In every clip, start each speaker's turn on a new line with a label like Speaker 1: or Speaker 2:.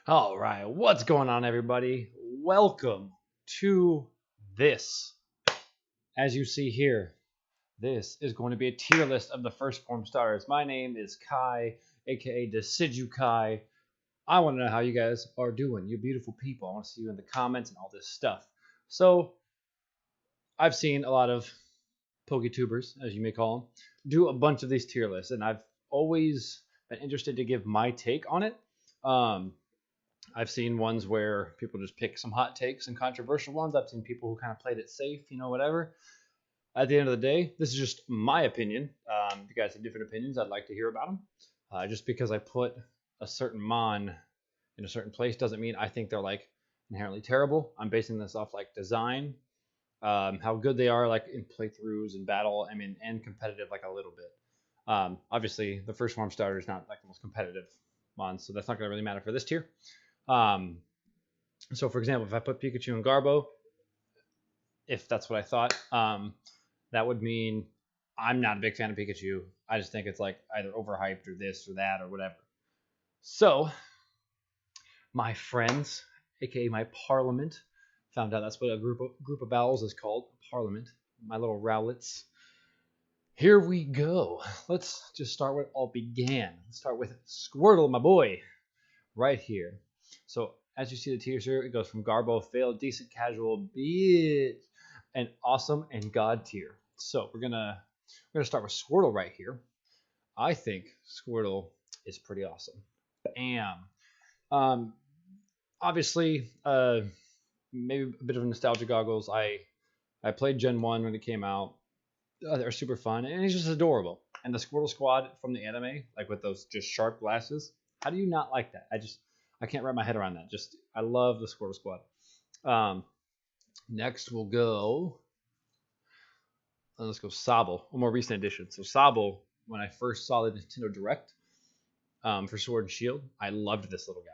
Speaker 1: All right, what's going on, everybody? Welcome to this. As you see here, this is going to be a tier list of the first form starters. My name is Kai, aka Decidu Kai. I want to know how you guys are doing. You beautiful people. I want to see you in the comments and all this stuff. So, I've seen a lot of PokeTubers, as you may call them, do a bunch of these tier lists, and I've always been interested to give my take on it. I've seen ones where people just pick some hot takes and controversial ones. I've seen people who kind of played it safe, whatever. At the end of the day, this is just my opinion. If you guys have different opinions, I'd like to hear about them. Just because I put a certain mon in a certain place doesn't mean I think they're like inherently terrible. I'm basing this off like design, how good they are like in playthroughs and battle. I mean, and competitive like a little bit. Obviously, the first form starter is not like the most competitive mon, so that's not going to really matter for this tier. So for example, if I put Pikachu and Garbo, if that's what I thought, that would mean I'm not a big fan of Pikachu. I just think it's like either overhyped or this or that or whatever. So my friends, aka my parliament, found out that's what a group of bowels is called, parliament. My little Rowlets. Here we go. Let's just start where it all began. Let's start with Squirtle, my boy, right here. So as you see the tiers here, it goes from Garbo, fail, decent, casual, bitch, and awesome, and god tier. So we're gonna start with Squirtle right here. I think Squirtle is pretty awesome. Bam. Obviously, maybe a bit of nostalgia goggles. I played Gen 1 when it came out. They're super fun, and he's just adorable. And the Squirtle Squad from the anime, like with those just sharp glasses, how do you not like that? I can't wrap my head around that. I love the Squirtle Squad. Next we'll go. Let's go Sobble, a more recent edition. So Sobble, when I first saw the Nintendo Direct for Sword and Shield, I loved this little guy.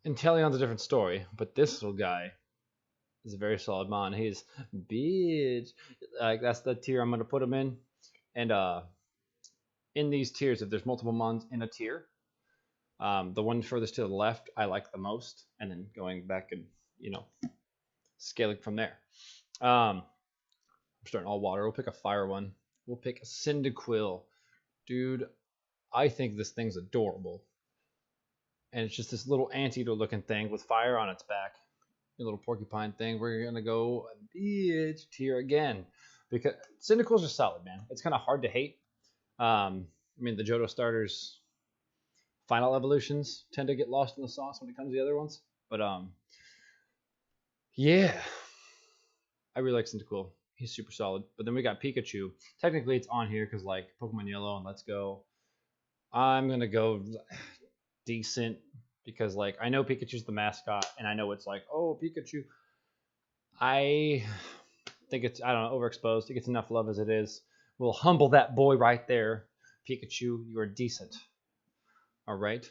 Speaker 1: Inteleon's a different story, but this little guy is a very solid mon. He's bitch. Like that's the tier I'm gonna put him in. And in these tiers, if there's multiple mons in a tier, the one furthest to the left I like the most, and then going back and scaling from there. I'm starting all water. We'll pick a fire one. We'll pick a Cyndaquil. Dude, I think this thing's adorable. And it's just this little anteater looking thing with fire on its back. A little porcupine thing. We're gonna go bitch tier again. Because Cyndaquils are solid, man. It's kind of hard to hate. I mean, the Johto starters final evolutions tend to get lost in the sauce when it comes to the other ones. But yeah, I really like Cyndaquil. He's super solid. But then we got Pikachu. Technically, it's on here because like Pokemon Yellow and Let's Go. I'm gonna go decent because like I know Pikachu's the mascot and I know it's like, oh, Pikachu. I think it's, I don't know, overexposed. It gets enough love as it is. We'll humble that boy right there. Pikachu, you are decent. All right.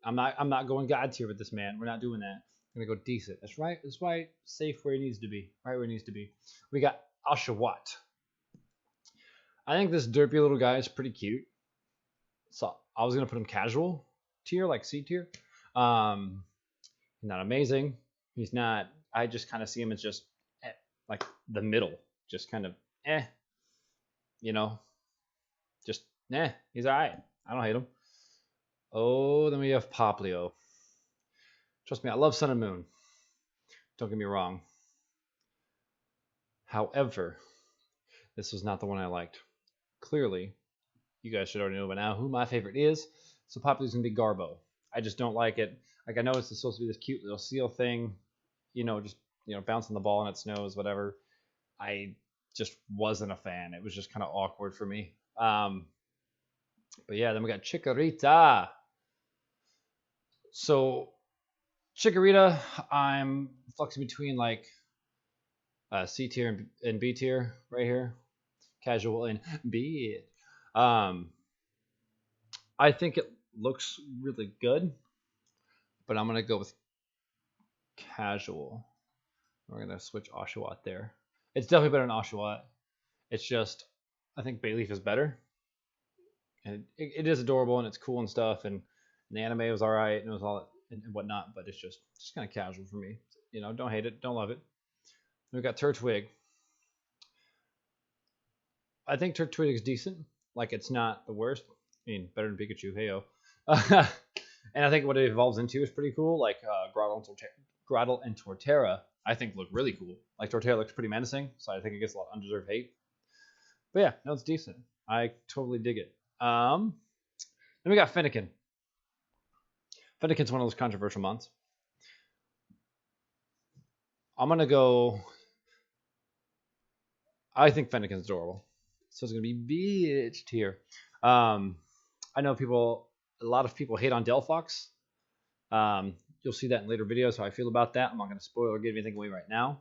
Speaker 1: I'm not going god tier with this man. We're not doing that. I'm gonna go decent. That's right. That's right. Safe where he needs to be. Right where he needs to be. We got Oshawott. I think this derpy little guy is pretty cute. So I was gonna put him casual tier, like C tier. Not amazing. He's not. I just kind of see him as just like the middle, just kind of just He's alright. I don't hate him. Oh, then we have Poplio. Trust me, I love Sun and Moon. Don't get me wrong. However, this was not the one I liked. Clearly, you guys should already know by now who my favorite is. So Poplio's gonna be Garbo. I just don't like it. Like I know it's supposed to be this cute little seal thing, just bouncing the ball on its nose, whatever. I just wasn't a fan. It was just kind of awkward for me. But yeah, then we got Chikorita. So Chikorita, I'm fluxing between like C tier and B tier right here, casual and B. I think it looks really good, but I'm gonna go with casual. We're gonna switch Oshawott there. It's definitely better than Oshawott. It's just I think Bayleaf is better, and it is adorable and it's cool and stuff, and And the anime was alright and it was all and whatnot, but it's just kind of casual for me. You know, don't hate it, don't love it. Then we got Turtwig. I think Turtwig is decent. Like, it's not the worst. I mean, better than Pikachu, heyo. And I think what it evolves into is pretty cool. Like Grottle and Torterra, I think look really cool. Like Torterra looks pretty menacing, so I think it gets a lot of undeserved hate. But yeah, no, it's decent. I totally dig it. Then we got Fennekin. Fennekin's one of those controversial mons. I'm gonna go. I think Fennekin's adorable, so it's gonna be bitch tier. I know a lot of people hate on Delphox. You'll see that in later videos, how I feel about that. I'm not going to spoil or give anything away right now.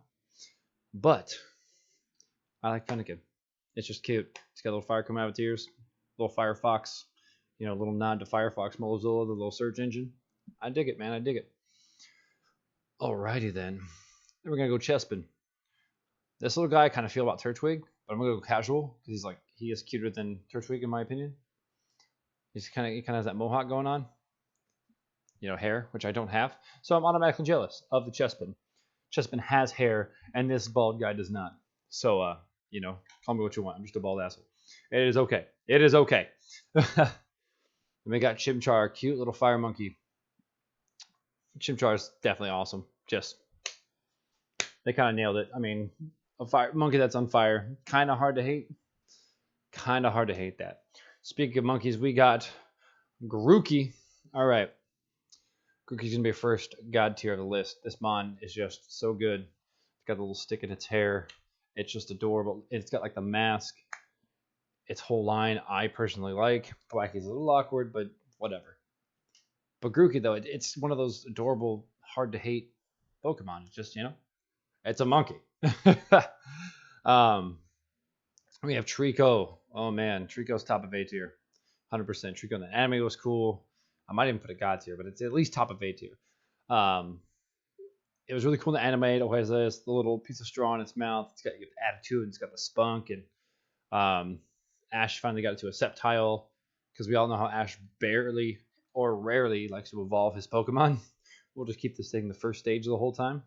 Speaker 1: But I like Fennekin. It's just cute. It's got a little fire coming out of its ears. Little Firefox. You know, a little nod to Firefox Mozilla, the little search engine. I dig it, man. I dig it. Alrighty then. Then we're going to go Chespin. This little guy I kind of feel about Turtwig, but I'm going to go casual because he is cuter than Turtwig in my opinion. He kind of has that mohawk going on. You know, hair, which I don't have. So I'm automatically jealous of the Chespin. Chespin has hair, and this bald guy does not. So, you know, call me what you want. I'm just a bald asshole. It is okay. It is okay. And we got Chimchar, cute little fire monkey. Chimchar is definitely awesome. Just, they kind of nailed it. I mean, a fire monkey that's on fire, kind of hard to hate. Kind of hard to hate that. Speaking of monkeys, we got Grookey. All right. Grookey's going to be first god tier of the list. This mon is just so good. It's got a little stick in its hair. It's just adorable. It's got like the mask. Its whole line I personally like. Blacky's a little awkward, but whatever. But Grookey, though, it's one of those adorable, hard to hate Pokemon. It's just, you know, it's a monkey. We have Trico. Oh man, Trico's top of A tier. 100%. Trico in the anime was cool. I might even put a god tier, but it's at least top of A tier. It was really cool in the anime. It always has the little piece of straw in its mouth. It's got attitude. It's got the spunk. And Ash finally got it to a Sceptile because we all know how Ash barely or rarely likes to evolve his Pokemon. We'll just keep this thing the first stage the whole time. And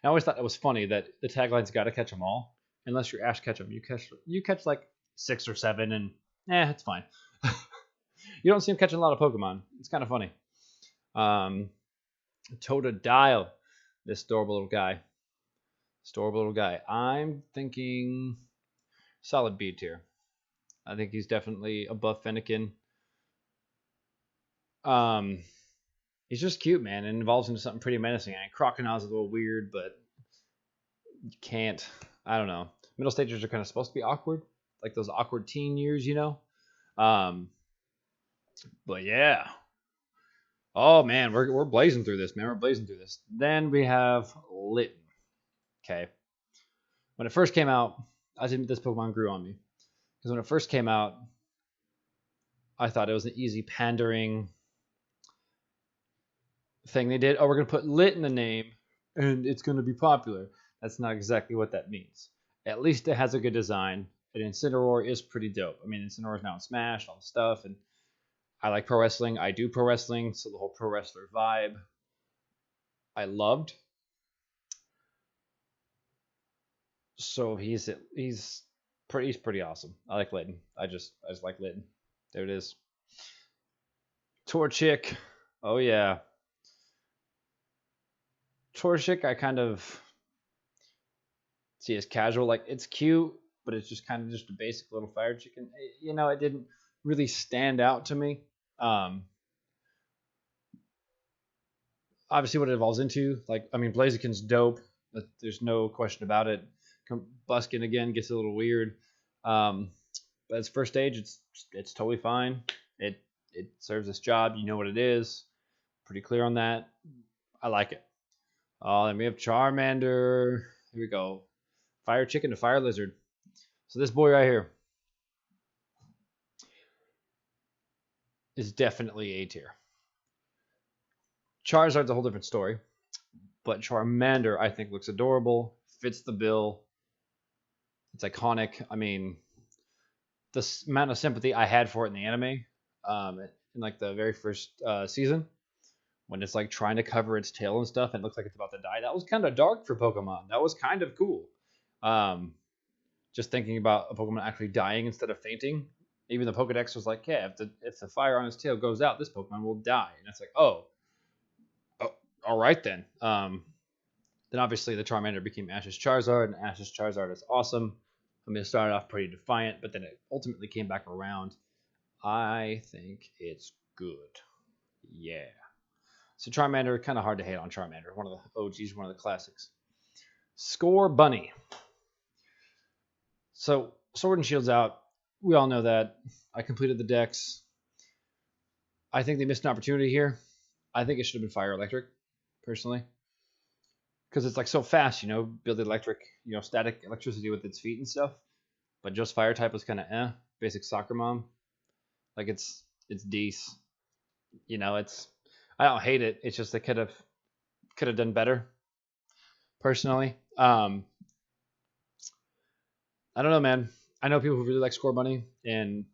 Speaker 1: I always thought it was funny that the tagline's got to catch them all. Unless you're Ash Ketchum. You catch like 6 or 7 and it's fine. You don't see him catching a lot of Pokemon. It's kind of funny. Totodile. This adorable little guy. I'm thinking solid B tier. I think he's definitely above Fennekin. He's just cute, man, and evolves into something pretty menacing. I mean, Crocodile's a little weird, but you can't. I don't know. Middle stagers are kind of supposed to be awkward, like those awkward teen years, you know. But yeah. Oh man, we're blazing through this, man. We're blazing through this. Then we have Litten. Okay. When it first came out, I didn't. This Pokemon grew on me because when it first came out, I thought it was an easy pandering thing they did. Oh, we're gonna put Lit in the name, and it's gonna be popular. That's not exactly what that means. At least it has a good design. And Incineroar is pretty dope. I mean, Incineroar is now in Smash, all the stuff, and I like pro wrestling. I do pro wrestling, so the whole pro wrestler vibe I loved. So he's pretty awesome. I like Litten. I just like Litten. There it is. Torchic. Oh yeah. Torchic I kind of see as casual. Like, it's cute, but it's just kind of just a basic little fire chicken. You know, it didn't really stand out to me. Obviously what it evolves into, like, I mean, Blaziken's dope. There's no question about it. Buskin again gets a little weird. But its first stage, it's totally fine. It serves its job. You know what it is. Pretty clear on that. I like it. Then we have Charmander. Here we go. Fire chicken to fire lizard. So this boy right here is definitely A tier. Charizard's a whole different story, but Charmander I think looks adorable, fits the bill. It's iconic. I mean, the amount of sympathy I had for it in the anime, in like the very first season when it's like trying to cover its tail and stuff and it looks like it's about to die. That was kind of dark for Pokemon. That was kind of cool. Um, just thinking about a Pokemon actually dying instead of fainting. Even the Pokedex was like, yeah, if the fire on its tail goes out, this Pokemon will die. And it's like, oh all right then. Then obviously the Charmander became Ash's Charizard, and Ash's Charizard is awesome. I mean, it started off pretty defiant, but then it ultimately came back around. I think it's good. Yeah. So Charmander, kind of hard to hate on Charmander. One of the OGs, one of the classics. Scorbunny. So Sword and Shield's out. We all know that. I completed the decks. I think they missed an opportunity here. I think it should have been Fire Electric, personally. Because it's like so fast, build electric, static electricity with its feet and stuff. But just fire type was kind of basic soccer mom. Like it's decent. It's I don't hate it. It's just they could have done better. Personally, I don't know, man. I know people who really like Scorbunny, and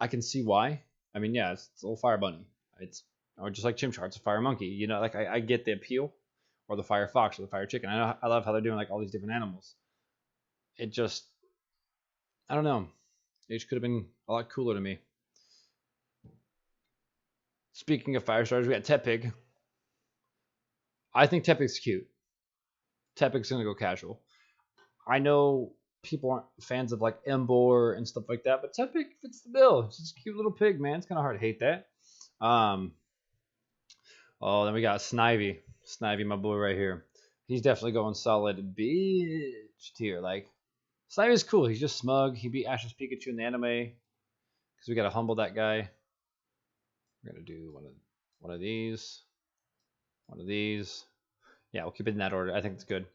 Speaker 1: I can see why. I mean, yeah, it's a little fire bunny. It's or just like Chimchar, it's a fire monkey. Like I get the appeal. Or the fire fox or the fire chicken. I love how they're doing like all these different animals. It just, I don't know. It just could have been a lot cooler to me. Speaking of fire starters, we got Tepig. I think Tepig's cute. Tepig's gonna go casual. I know people aren't fans of like Emboar and stuff like that, but Tepig fits the bill. It's just a cute little pig, man. It's kind of hard to hate that. Oh, then we got Snivy. Snivy, my boy right here. He's definitely going solid bitch tier. Like, Snivy's cool. He's just smug. He beat Ash's Pikachu in the anime. Because we got to humble that guy. We're going to do one of these. One of these. Yeah, we'll keep it in that order. I think it's good.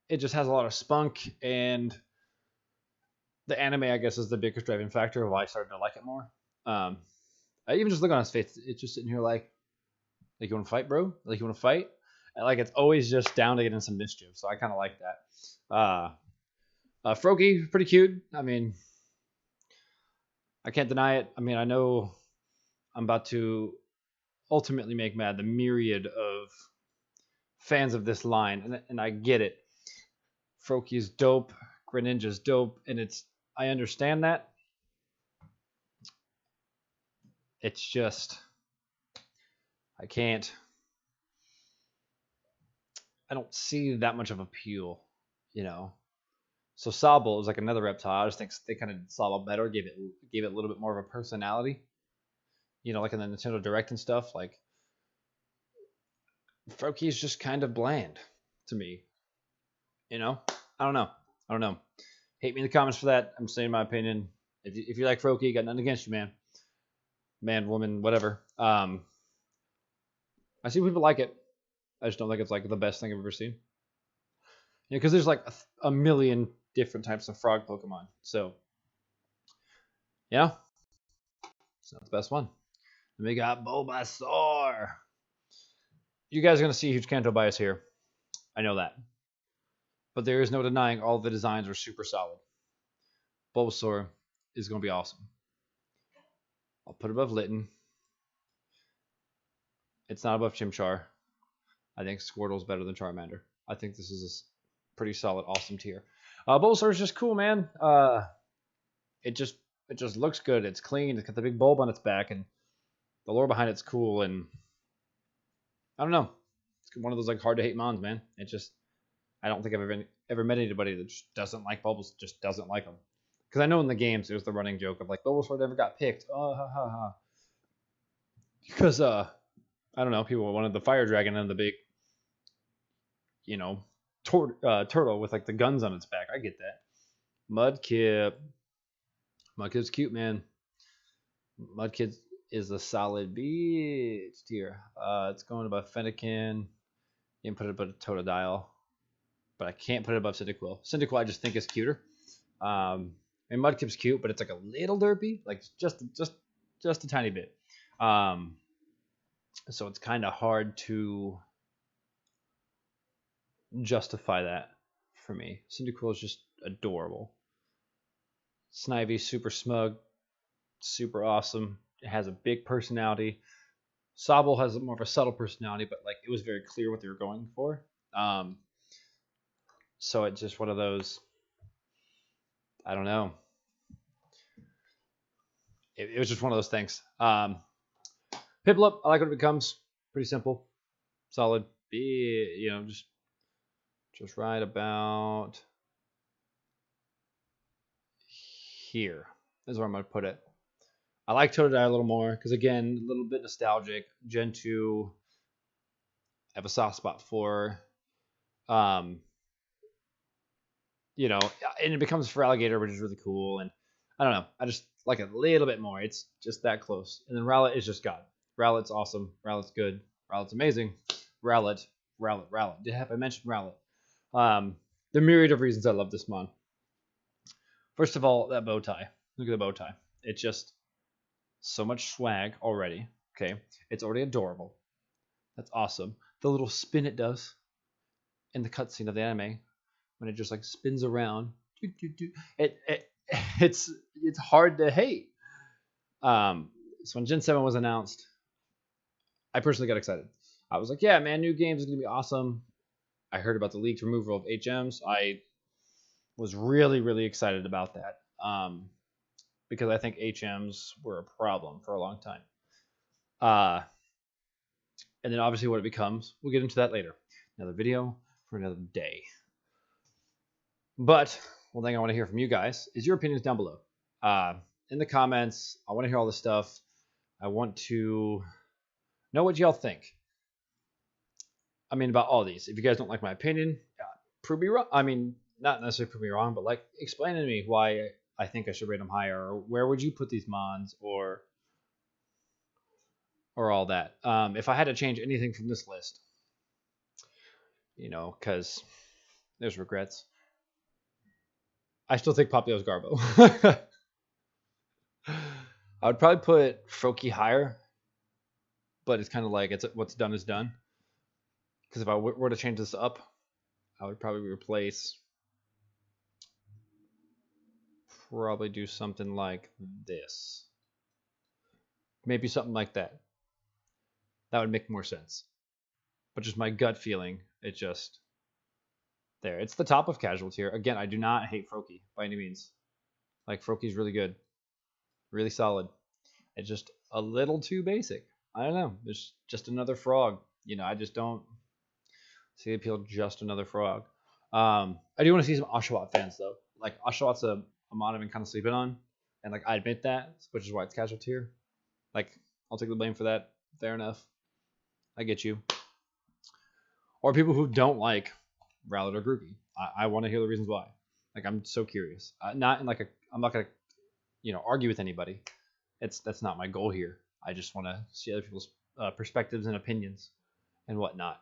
Speaker 1: It just has a lot of spunk. And the anime, I guess, is the biggest driving factor of why I started to like it more. I even just look on his face. It's just sitting here like you want to fight, bro? Like you want to fight? And like it's always just down to get in some mischief. So I kind of like that. Froakie, pretty cute. I mean, I can't deny it. I mean, I know I'm about to ultimately make mad the myriad of fans of this line, and I get it. Froakie is dope. Greninja's dope, and I understand that. It's just I don't see that much of appeal, So Sobble is like another reptile. I just think they kind of did Sobble better, gave it a little bit more of a personality. Like in the Nintendo Direct and stuff. Like Froakie is just kind of bland to me. I don't know. Hate me in the comments for that. I'm saying my opinion. If you like Froakie, got nothing against you, man. Man, woman, whatever. I see people like it. I just don't think it's like the best thing I've ever seen. Because there's like a million different types of frog Pokemon. So, yeah. It's not the best one. And we got Bulbasaur. You guys are going to see a huge Kanto bias here. I know that. But there is no denying all the designs are super solid. Bulbasaur is going to be awesome. I'll put it above Litten. It's not above Chimchar. I think Squirtle's better than Charmander. I think this is a pretty solid, awesome tier. Bulbasaur is just cool, man. It just looks good. It's clean. It's got the big bulb on its back, and the lore behind it's cool. And I don't know. It's one of those like hard to hate mons, man. I don't think I've ever met anybody that just doesn't like Bulbasaur. Just doesn't like them. Because I know in the games there's the running joke of like Bulbasaur never got picked. Oh ha ha ha. Because I don't know, people wanted the fire dragon and the big, turtle with like the guns on its back. I get that. Mudkip. Mudkip's cute, man. Mudkip is a solid bitch tier. It's going above Fennekin. You can put it above Totodile. But I can't put it above Cyndaquil. Cyndaquil I just think is cuter. And Mudkip's cute, but it's like a little derpy. Like just a tiny bit. So it's kind of hard to justify that for me. Cyndaquil is just adorable. Snivy, super smug, super awesome. It has a big personality. Sobble has more of a subtle personality, but like it was very clear what they were going for. So it's just one of those. I don't know. It was just one of those things. Piplup, I like what it becomes. Pretty simple, solid. Just right about here is where I'm gonna put it. I like Totodile a little more because again, a little bit nostalgic. Gen 2, I have a soft spot for. And it becomes for Alligator, which is really cool. And I don't know, I just like it a little bit more. It's just that close. And then Rowlet is just God. Rowlet's awesome. Rowlet's good. Rowlet's amazing. Rowlet. Have I mentioned Rowlet? The myriad of reasons I love this mon. First of all, that bow tie. Look at the bow tie. It's just so much swag already. Okay, it's already adorable. That's awesome. The little spin it does in the cutscene of the anime when it just like spins around. It's hard to hate. So when Gen 7 was announced, I personally got excited. I was like, yeah, man, new games is gonna be awesome. I heard about the leaked removal of HMs. I was really, really excited about that. Because I think HMs were a problem for a long time. And then obviously what it becomes, we'll get into that later. Another video for another day. But one thing I want to hear from you guys is your opinions down below. In the comments, I want to hear all this stuff. I want to know what y'all think. I mean, about all these. If you guys don't like my opinion, prove me wrong. I mean, not necessarily prove me wrong, but like explain to me why I think I should rate them higher, or where would you put these mons, or all that. If I had to change anything from this list, because there's regrets. I still think Popio's Garbo. I would probably put Froakie higher, but it's kind of like what's done is done. Because if I were to change this up, I would probably do something like this. Maybe something like that. That would make more sense. But just my gut feeling, it's just there. It's the top of casual tier. Again, I do not hate Froakie by any means. Like, Froakie's really good. Really solid. It's just a little too basic. I don't know. It's just another frog. I just don't see the appeal of just another frog. I do want to see some Oshawott fans, though. Like, Oshawott's a mon I've been kind of sleeping on. And, like, I admit that, which is why it's casual tier. Like, I'll take the blame for that. Fair enough. I get you. Or people who don't like Rowlet or Grookey. I want to hear the reasons why. Like, I'm so curious. I'm not gonna, argue with anybody. That's not my goal here. I just want to see other people's perspectives and opinions and whatnot.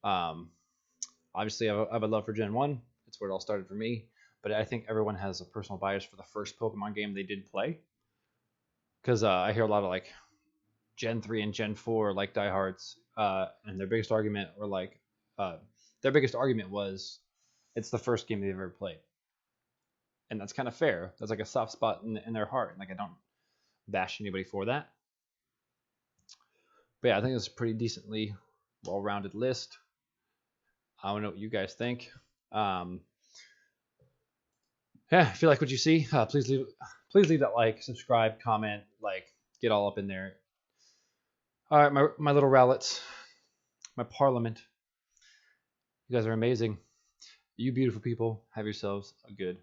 Speaker 1: Obviously, I have a love for Gen 1. It's where it all started for me. But I think everyone has a personal bias for the first Pokemon game they did play. Because I hear a lot of like Gen 3 and Gen 4 like diehards, and their biggest argument was it's the first game they've ever played. And that's kind of fair. That's like a soft spot in their heart. Like, I don't bash anybody for that. But yeah, I think it's a pretty decently well-rounded list. I don't know what you guys think. Yeah, if you like what you see, please leave that like, subscribe, comment, get all up in there. All right, my little Rowlets, my parliament. You guys are amazing. You beautiful people, have yourselves a good